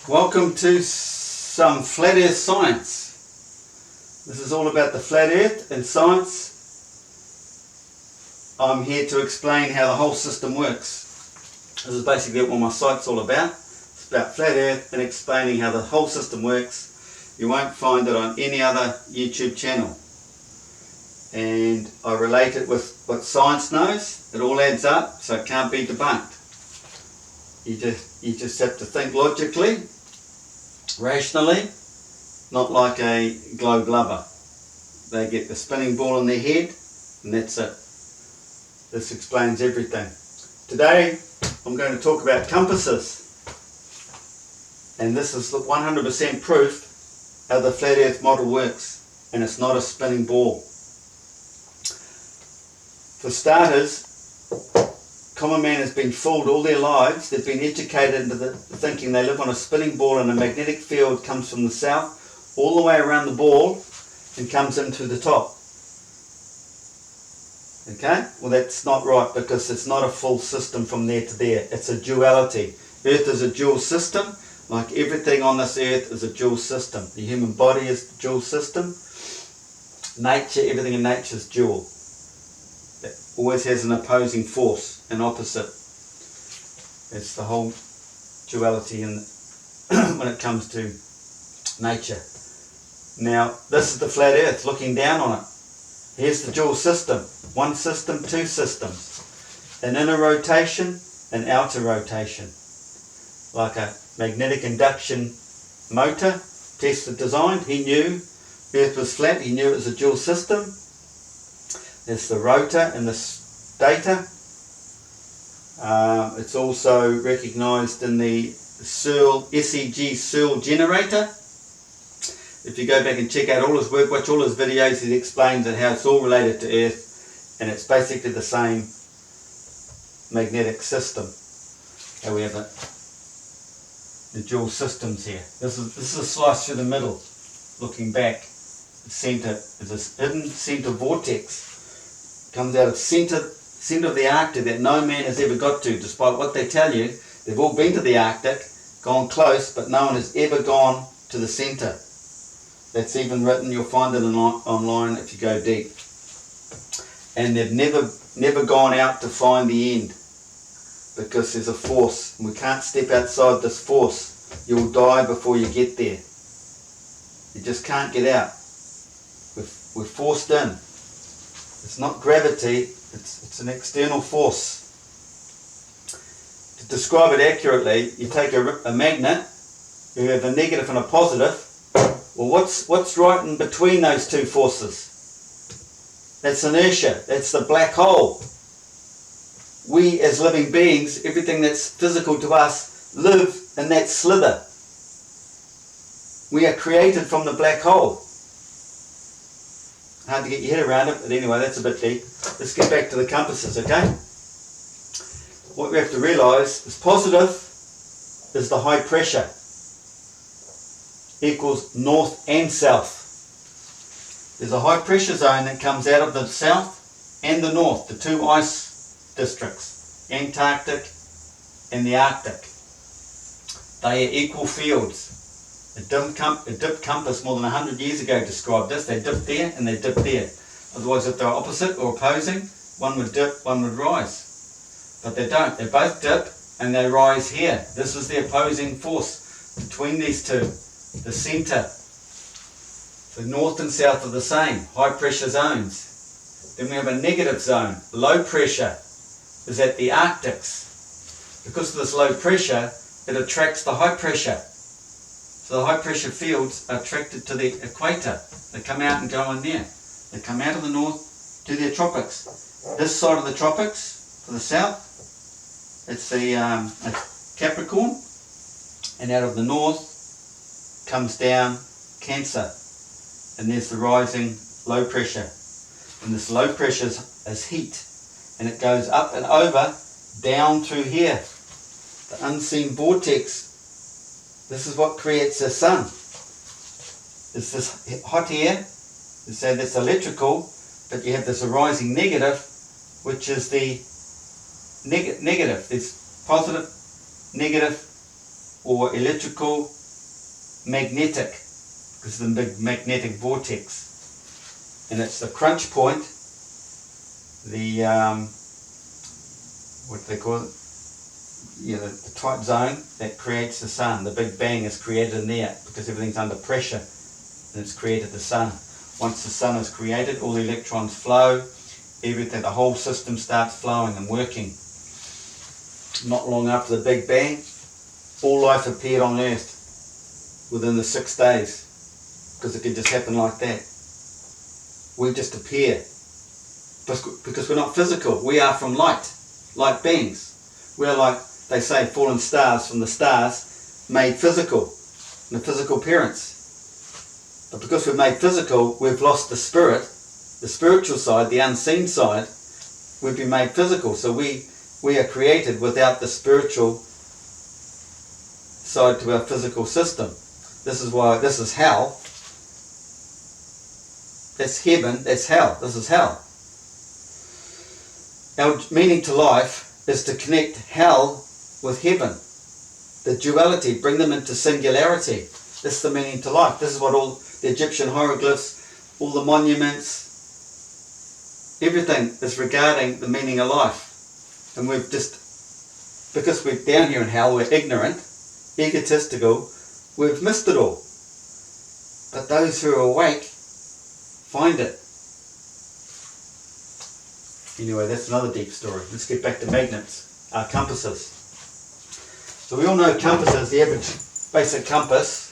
Welcome to some flat earth science. This is all about the flat earth and science. I'm here to explain how the whole system works. This is basically what my site's all about. It's about flat earth and explaining how the whole system works. You won't find it on any other YouTube channel. And I relate it with what science knows. It all adds up, so it can't be debunked. You just have to think logically, rationally, not like a globe lover. They get the spinning ball in their head and that's it. This explains everything. Today I'm going to talk about compasses, and this is 100% proof how the flat earth model works, and it's not a spinning ball. For starters, common man has been fooled all their lives. They've been educated into thinking they live on a spinning ball and a magnetic field comes from the south all the way around the ball and comes into the top. Okay? Well, that's not right, because it's not a full system from there to there. It's a duality. Earth is a dual system. Like everything on this earth is a dual system. The human body is the dual system. Nature, everything in nature is dual. It always has an opposing force, an opposite. It's the whole duality when it comes to nature. Now, this is the flat earth looking down on it. Here's the dual system. One system, two systems. An inner rotation, an outer rotation. Like a magnetic induction motor, Tesla designed. He knew Earth was flat. He knew it was a dual system. There's the rotor and the stator. It's also recognised in the SEG Searle generator. If you go back and check out all his work, watch all his videos, he explains how it's all related to Earth, and it's basically the same magnetic system. How we have the dual systems here. This is a slice through the middle, looking back. The centre is this hidden centre vortex. Comes out of centre of the Arctic that no man has ever got to, despite what they tell you. They've all been to the Arctic, gone close, but no one has ever gone to the centre. That's even written. You'll find it online if you go deep. And they've never gone out to find the end, because there's a force. We can't step outside this force. You'll die before you get there. You just can't get out. We're forced in. It's not gravity, it's an external force. To describe it accurately, you take a magnet, you have a negative and a positive. Well, what's right in between those two forces? That's inertia. That's the black hole. We as living beings, everything that's physical to us, live in that slither. We are created from the black hole. Hard to get your head around it, but anyway, that's a bit deep. Let's get back to the compasses, okay? What we have to realise is positive is the high pressure. Equals north and south. There's a high pressure zone that comes out of the south and the north, the two ice districts, Antarctic and the Arctic. They are equal fields. A dip compass more than 100 years ago described this. They dip there and they dip there. Otherwise, if they're opposite or opposing, one would dip, one would rise. But they don't. They both dip and they rise here. This is the opposing force between these two. The centre. The north and south are the same. High pressure zones. Then we have a negative zone. Low pressure is at the Arctics. Because of this low pressure, it attracts the high pressure. So the high pressure fields are attracted to the equator. They come out and go in there. They come out of the north to the tropics. This side of the tropics, for the south, it's the Capricorn. And out of the north comes down Cancer. And there's the rising low pressure. And this low pressure is heat. And it goes up and over, down through here. The unseen vortex. This is what creates the sun. It's this hot air, so that's electrical, but you have this arising negative, which is the negative. There's positive, negative, or electrical magnetic, because of the big magnetic vortex. And it's the crunch point, the, what do they call it? Yeah, the tight zone that creates the sun. The Big Bang is created in there because everything's under pressure and it's created the sun. Once the sun is created, all the electrons flow, everything, the whole system starts flowing and working. Not long after the Big Bang, all life appeared on Earth within the 6 days, because it could just happen like that. We just appear because we're not physical. We are from light beings. We're like, they say, fallen stars from the stars, made physical, in a physical appearance. But because we're made physical, we've lost the spirit, the spiritual side, the unseen side. We've been made physical, so we are created without the spiritual side to our physical system. This is why this is hell. That's heaven, that's hell. This is hell. Our meaning to life is to connect hell with heaven. The duality, bring them into singularity. This is the meaning to life. This is what all the Egyptian hieroglyphs, all the monuments, everything is regarding the meaning of life. And we've just, because we're down here in hell, we're ignorant, egotistical, we've missed it all. But those who are awake find it. Anyway, that's another deep story. Let's get back to magnets, compasses. So we all know compasses, the average basic compass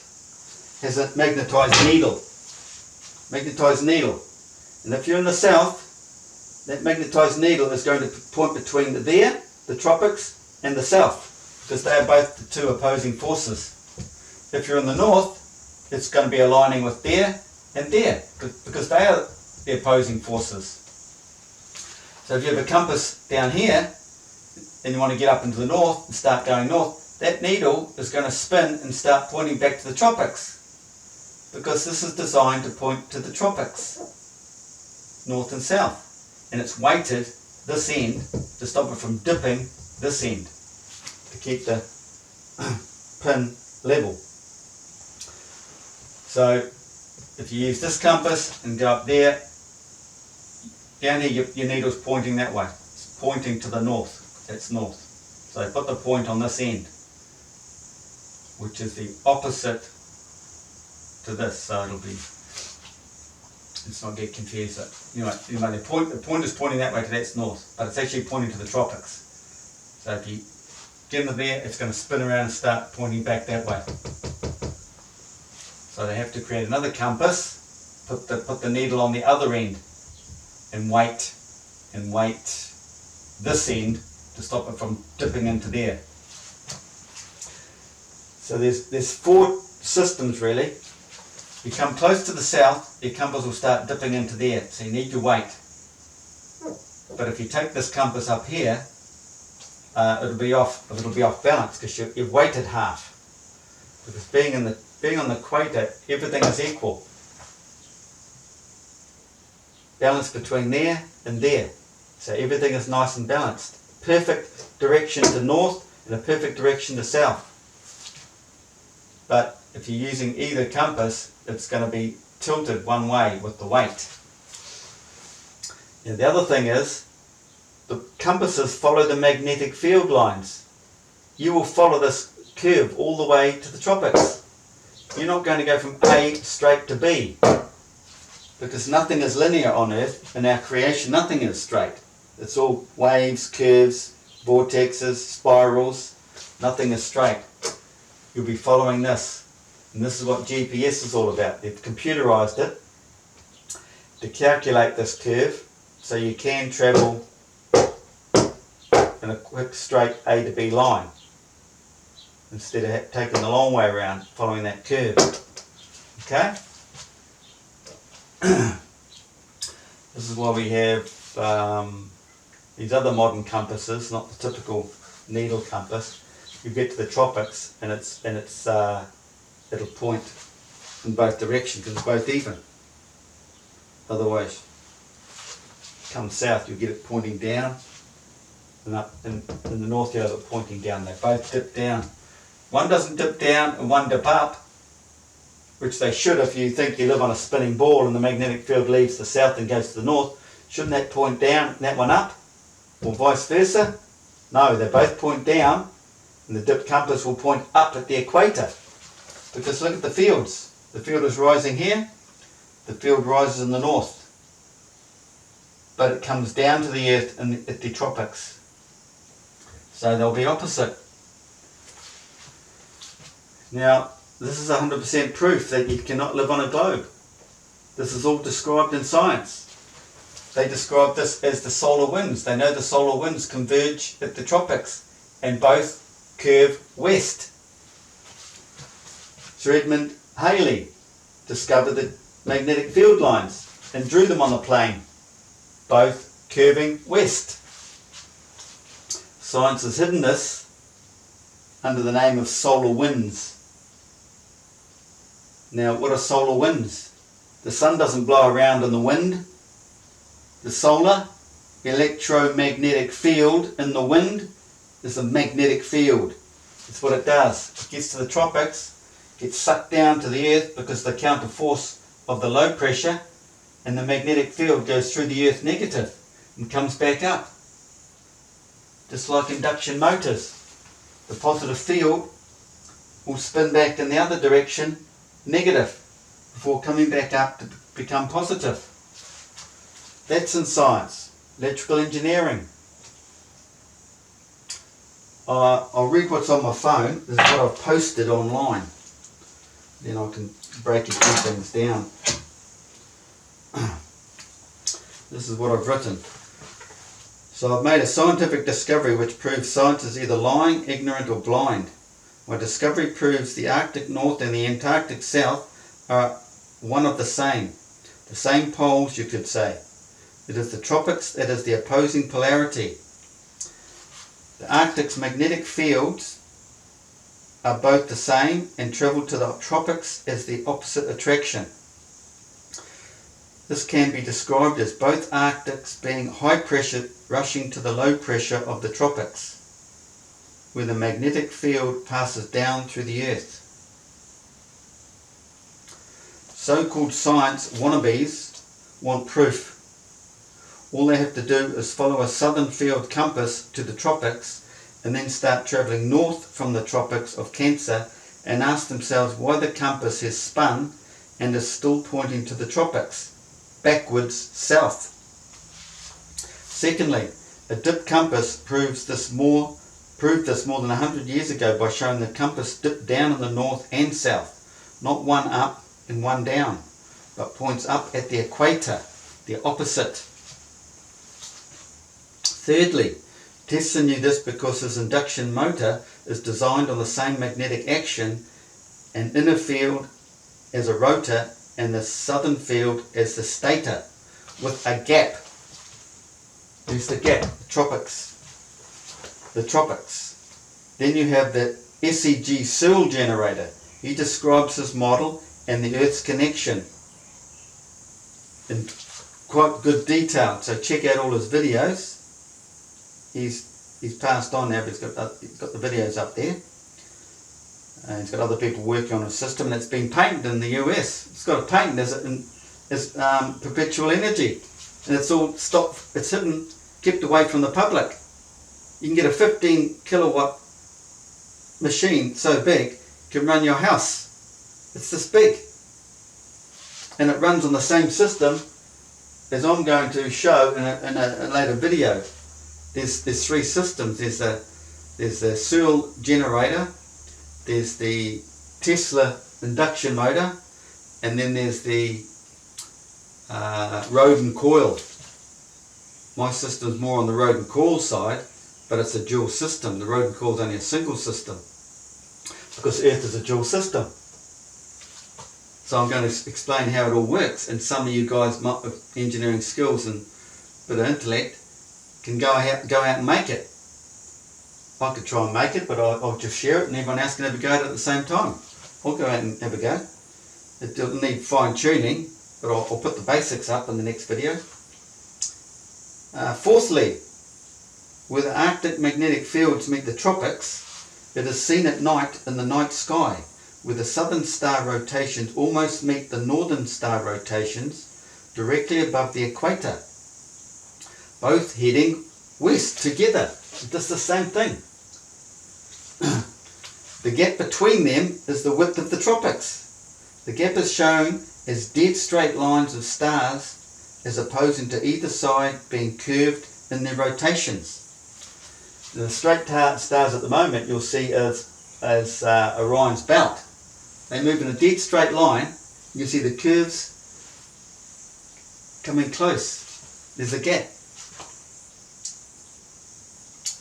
has a magnetized needle. Magnetized needle. And if you're in the south, that magnetized needle is going to point between the tropics, and the south, because they are both the two opposing forces. If you're in the north, it's going to be aligning with there and there, because they are the opposing forces. So if you have a compass down here, and you want to get up into the north and start going north, that needle is going to spin and start pointing back to the tropics, because this is designed to point to the tropics, north and south. And it's weighted this end to stop it from dipping this end, to keep the pin level. So if you use this compass and go up there, down here your needle's pointing that way. It's pointing to the north. That's north. So put the point on this end, which is the opposite to this. So it'll be, let's not get confused. Anyway, the point is pointing that way, to that's north, but it's actually pointing to the tropics. So if you get into there, it's going to spin around and start pointing back that way. So they have to create another compass, put the needle on the other end, and weight this end to stop it from dipping into there. So there's 4 systems really. You come close to the south, your compass will start dipping into there, so you need your weight. But if you take this compass up here, it'll be off balance, because you've weighted half. Because being on the equator, everything is equal. Balance between there and there. So everything is nice and balanced. Perfect direction to north and a perfect direction to south. But if you're using either compass, it's going to be tilted one way with the weight. Now the other thing is, the compasses follow the magnetic field lines. You will follow this curve all the way to the tropics. You're not going to go from A straight to B, because nothing is linear on Earth. In our creation, nothing is straight. It's all waves, curves, vortexes, spirals. Nothing is straight. You'll be following this. And this is what GPS is all about. They've computerized it to calculate this curve, so you can travel in a quick straight A to B line, instead of taking the long way around following that curve. Okay? This is why we have these other modern compasses, not the typical needle compass. You get to the tropics and it'll point in both directions, because it's both even. Otherwise, come south, you'll get it pointing down, and up in the north you'll have it pointing down. They both dip down. One doesn't dip down and one dip up. which they should if you think you live on a spinning ball and the magnetic field leaves the south and goes to the north, shouldn't that point down and that one up? Or vice versa? No, they both point down, and the dip compass will point up at the equator. Because look at the fields. The field is rising here, the field rises in the north. But it comes down to the earth at the tropics. So they'll be opposite. Now, this is 100% proof that you cannot live on a globe. This is all described in science. They describe this as the solar winds. They know the solar winds converge at the tropics and both curve west. Sir Edmund Halley discovered the magnetic field lines and drew them on the plane, both curving west. Science has hidden this under the name of solar winds. Now, what are solar winds? The sun doesn't blow around in the wind. The solar electromagnetic field in the wind is a magnetic field. That's what it does. It gets to the tropics, gets sucked down to the earth because of the counter force of the low pressure, and the magnetic field goes through the earth negative and comes back up. Just like induction motors. The positive field will spin back in the other direction, negative, before coming back up to become positive. That's in science. Electrical engineering. I'll read what's on my phone. This is what I've posted online. Then I can break a few things down. This is what I've written. So I've made a scientific discovery which proves science is either lying, ignorant or blind. My discovery proves the Arctic North and the Antarctic South are one of the same poles, you could say. It is the tropics that is the opposing polarity. The Arctic's magnetic fields are both the same and travel to the tropics as the opposite attraction. This can be described as both Arctics being high pressure rushing to the low pressure of the tropics, where the magnetic field passes down through the earth. So-called science wannabes want proof. All they have to do is follow a southern field compass to the tropics and then start travelling north from the tropics of Cancer and ask themselves why the compass has spun and is still pointing to the tropics, backwards south. Secondly, a dip compass proved this more than 100 years ago by showing the compass dipped down in the north and south, not one up and one down, but points up at the equator, the opposite. Thirdly, Tesla knew this because his induction motor is designed on the same magnetic action, an inner field as a rotor and the southern field as the stator, with a gap. There's the gap, the tropics. Then you have the SEG Searle generator. He describes his model and the Earth's connection in quite good detail, so check out all his videos. He's passed on now, but he's got the videos up there. And he's got other people working on his system, and it's been patented in the US. It's got a patent as perpetual energy, and it's all stopped. It's hidden, kept away from the public. You can get a 15 kilowatt machine so big can run your house. It's this big, and it runs on the same system as I'm going to show in a later video. There's three systems. There's the Searle generator, there's the Tesla induction motor, and then there's the rod and coil. My system's more on the rod and coil side, but it's a dual system. The rod and coil is only a single system because Earth is a dual system. So I'm going to explain how it all works, and some of you guys with engineering skills and a bit of intellect can go out and make it. I could try and make it, but I'll just share it and everyone else can have a go at it at the same time. I'll go out and have a go. It'll need fine tuning, but I'll put the basics up in the next video. Fourthly, where the Arctic magnetic fields meet the tropics, it is seen at night in the night sky, where the southern star rotations almost meet the northern star rotations directly above the equator, both heading west together. It's the same thing. The gap between them is the width of the tropics. The gap is shown as dead straight lines of stars, as opposing to either side being curved in their rotations. The straight stars at the moment you'll see as Orion's belt. They move in a dead straight line. You see the curves coming close. There's a gap.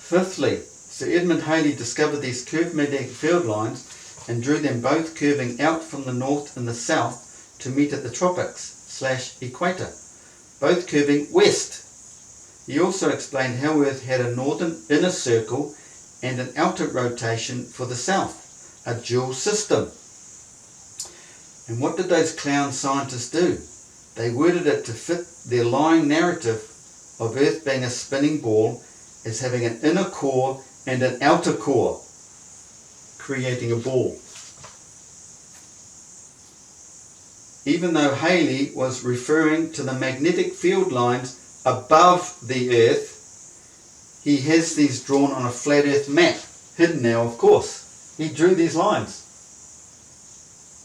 Fifthly, Sir Edmund Halley discovered these curved magnetic field lines and drew them both curving out from the north and the south to meet at the tropics/equator, both curving west. He also explained how Earth had a northern inner circle and an outer rotation for the south, a dual system. And what did those clown scientists do? They worded it to fit their lying narrative of Earth being a spinning ball as having an inner core and an outer core, creating a ball. Even though Halley was referring to the magnetic field lines above the Earth, he has these drawn on a flat Earth map, hidden now of course. He drew these lines.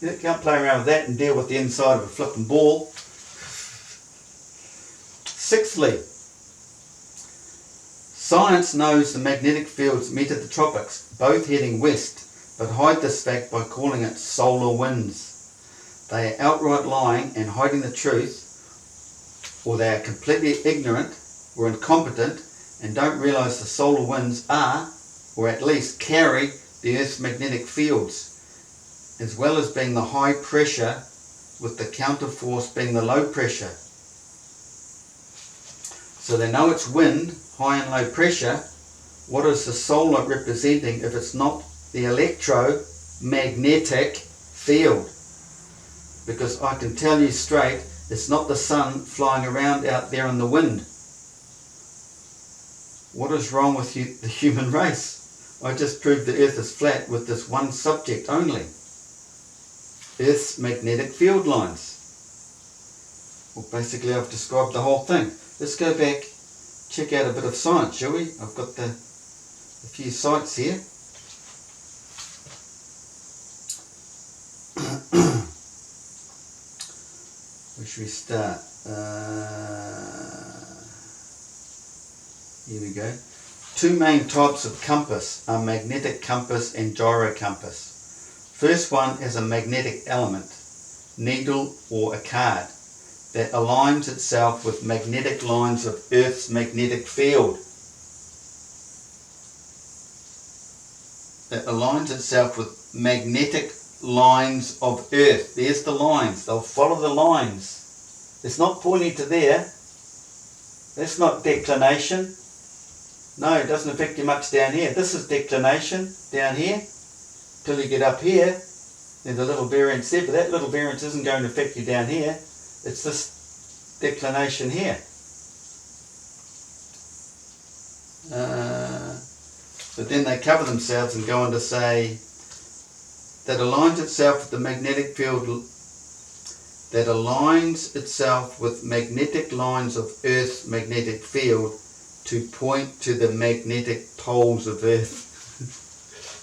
You can't play around with that and deal with the inside of a flipping ball. Sixthly, science knows the magnetic fields meet at the tropics, both heading west, but hide this fact by calling it solar winds. They are outright lying and hiding the truth, or they are completely ignorant or incompetent and don't realise the solar winds are, or at least carry, the Earth's magnetic fields, as well as being the high pressure with the counterforce being the low pressure. So they know it's wind, high and low pressure. What is the solar representing if it's not the electromagnetic field? Because I can tell you straight, it's not the sun flying around out there in the wind. What is wrong with the human race? I just proved the Earth is flat with this one subject only. Earth's magnetic field lines. Well, basically I've described the whole thing. Let's go back, check out a bit of science, shall we? I've got a few sites here. Where should we start? Here we go. Two main types of compass are magnetic compass and gyrocompass. First one is a magnetic element, needle or a card, that aligns itself with magnetic lines of Earth's magnetic field. That aligns itself with magnetic lines of Earth. There's the lines. They'll follow the lines. It's not pointing to there. That's not declination. No, it doesn't affect you much down here. This is declination down here. Till you get up here, there's a little variance there, but that little variance isn't going to affect you down here. It's this declination here. But then they cover themselves and go on to say that aligns itself with the magnetic field, that aligns itself with magnetic lines of Earth's magnetic field to point to the magnetic poles of Earth.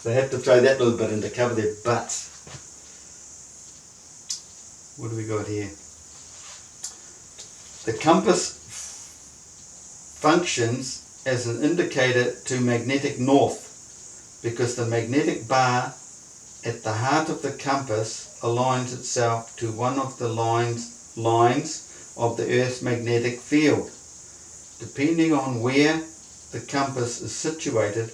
They have to throw that little bit in to cover their butts. What do we got here? The compass functions as an indicator to magnetic north, because the magnetic bar at the heart of the compass aligns itself to one of the lines of the Earth's magnetic field. Depending on where the compass is situated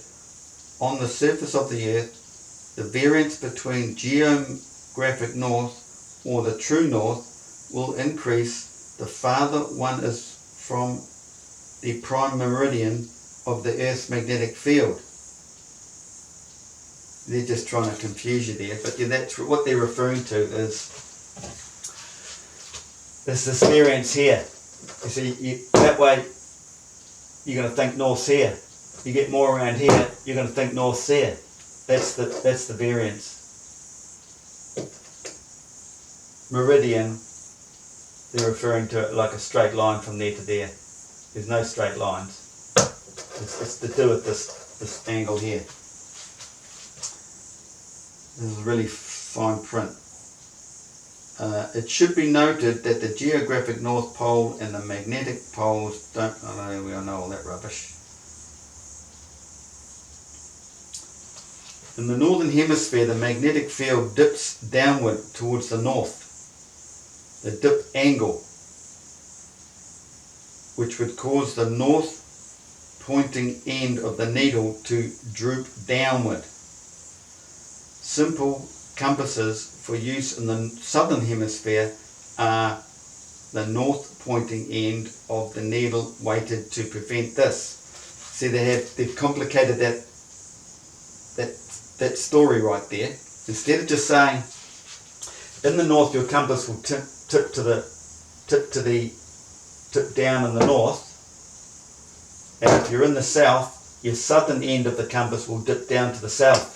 on the surface of the Earth, the variance between geographic north or the true north will increase the farther one is from the prime meridian of the Earth's magnetic field. They're just trying to confuse you there, but yeah, that's what they're referring to is this variance here. You see, that way you're going to think north's here. You get more around here, you're going to think north's there. That's the variance. meridian, they're referring to it like a straight line from there to there. There's no straight lines. It's to do with this angle here. This is really fine print. It should be noted that the geographic North Pole and the magnetic poles don't... Oh, we all know all that rubbish. In the northern hemisphere, the magnetic field dips downward towards the north. The dip angle, which would cause the north pointing end of the needle to droop downward. Simple compasses for use in the southern hemisphere are the north pointing end of the needle weighted to prevent this. See, they've complicated that story right there. Instead of just saying in the north your compass will tip down in the north, and if you're in the south, your southern end of the compass will dip down to the south.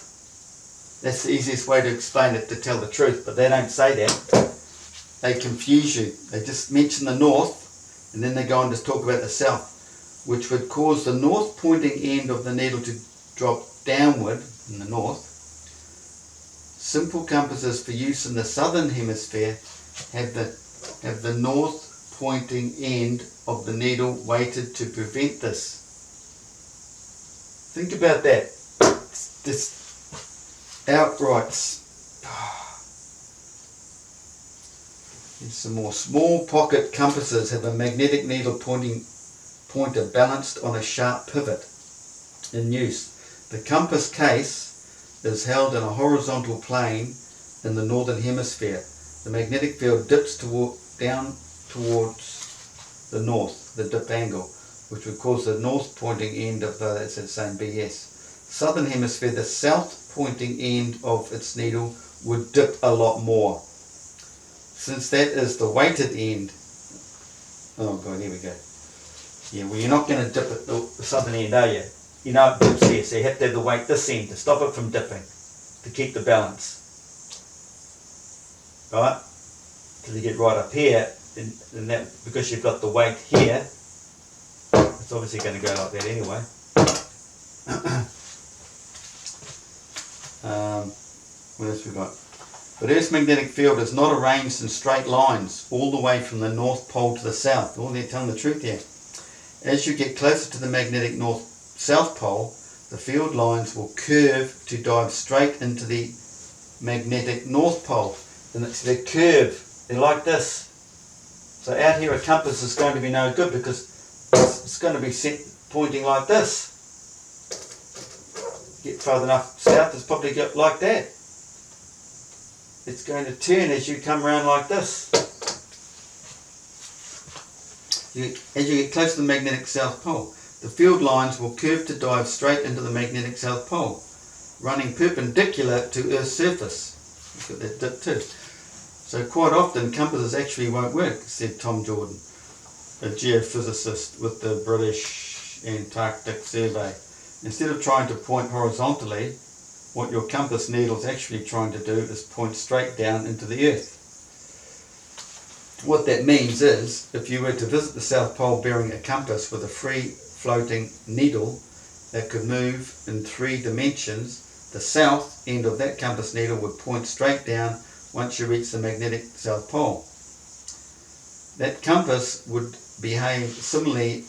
That's the easiest way to explain it, to tell the truth, but they don't say that. They confuse you. They just mention the north, and then they go on to talk about the south, which would cause the north pointing end of the needle to drop downward in the north. Simple compasses for use in the southern hemisphere have the north pointing end of the needle weighted to prevent this. Think about that. This outright. Here's some more. Small pocket compasses have a magnetic needle pointer balanced on a sharp pivot in use. The compass case is held in a horizontal plane in the northern hemisphere. The magnetic field dips down towards the north, the dip angle, which would cause the north pointing end of the, it's the same BS. Southern hemisphere, the south pointing end of its needle would dip a lot more. Since that is the weighted end, oh god, here we go. Yeah, well, you're not going to dip at the southern end, are you? You know it dips here, so you have to have the weight this end to stop it from dipping, to keep the balance. Right? Till you get right up here, and that, because you've got the weight here, it's obviously going to go like that anyway. What else we got? But Earth's magnetic field is not arranged in straight lines all the way from the North Pole to the South. Oh, they're telling the truth here. As you get closer to the magnetic North-South Pole, the field lines will curve to dive straight into the magnetic North Pole. And they curve. They're like this. So out here a compass is going to be no good because it's going to be pointing like this. Get far enough south, it's probably got like that. It's going to turn as you come around like this. As you get close to the magnetic South Pole, the field lines will curve to dive straight into the magnetic South Pole, running perpendicular to Earth's surface. Look at that dip too. So quite often compasses actually won't work, said Tom Jordan, a geophysicist with the British Antarctic Survey. Instead of trying to point horizontally, what your compass needle's actually trying to do is point straight down into the Earth. What that means is, if you were to visit the South Pole bearing a compass with a free floating needle that could move in 3 dimensions, the south end of that compass needle would point straight down once you reach the magnetic South Pole. That compass would behave similarly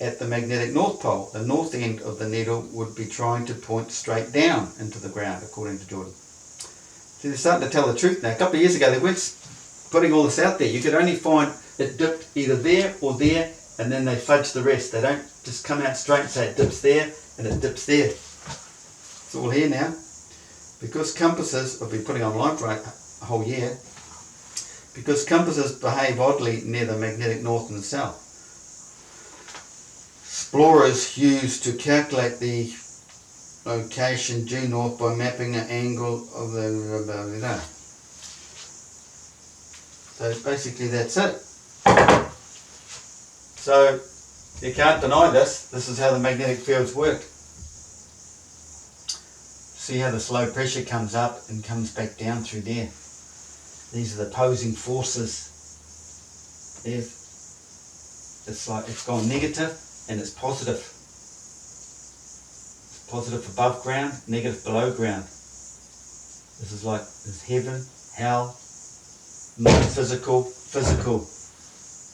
at the magnetic North Pole. The north end of the needle would be trying to point straight down into the ground, according to Jordan. So they're starting to tell the truth now. A couple of years ago they weren't putting all this out there. You could only find it dipped either there or there, and then they fudge the rest. They don't just come out straight and say it dips there and it dips there. It's all here now. Because compasses, I've been putting online for a whole year, because compasses behave oddly near the magnetic north and south. Explorers used to calculate the location due north by mapping an angle of the... So basically that's it. So you can't deny this. This is how the magnetic fields work. See how the slow pressure comes up and comes back down through there. These are the opposing forces. It's like it's gone negative and it's positive. It's positive above ground, negative below ground. This is like this heaven, hell, non-physical, physical.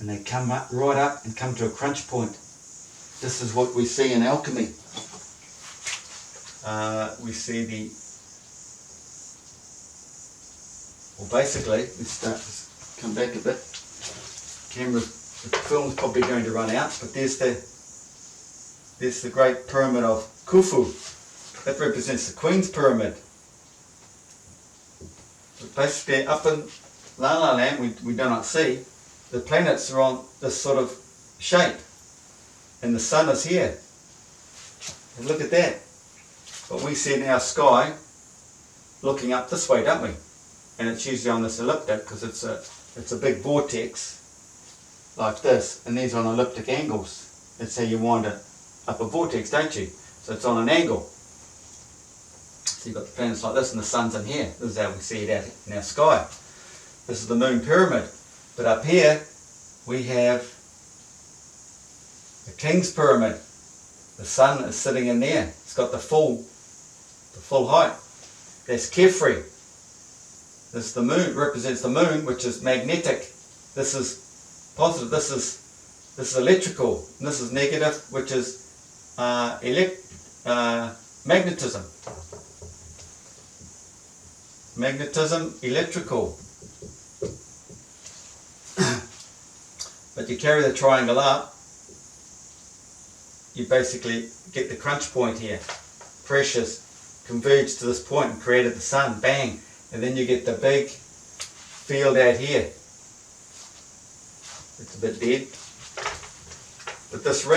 And they come up, right up and come to a crunch point. This is what we see in alchemy. We see well, basically, we start to come back a bit. The film's probably going to run out, but there's the great pyramid of Khufu. That represents the Queen's Pyramid. But basically, up in La La Land, we do not see, the planets are on this sort of shape, and the sun is here. And look at that. But we see in our sky, looking up this way, don't we? And it's usually on this elliptic because it's a big vortex like this, and these are on elliptic angles. That's how you wind up a vortex, don't you? So it's on an angle. So you've got the planets like this and the sun's in here. This is how we see it out in our sky. This is the moon pyramid. But up here we have the King's Pyramid. The sun is sitting in there. It's got the full height. That's Kefri. This the moon represents the moon, which is magnetic. This is positive. This is electrical. And this is negative, which is magnetism. Magnetism, electrical. But you carry the triangle up, you basically get the crunch point here. Pressures converge to this point and created the sun. Bang. And then you get the big field out here. It's a bit dead. But this ring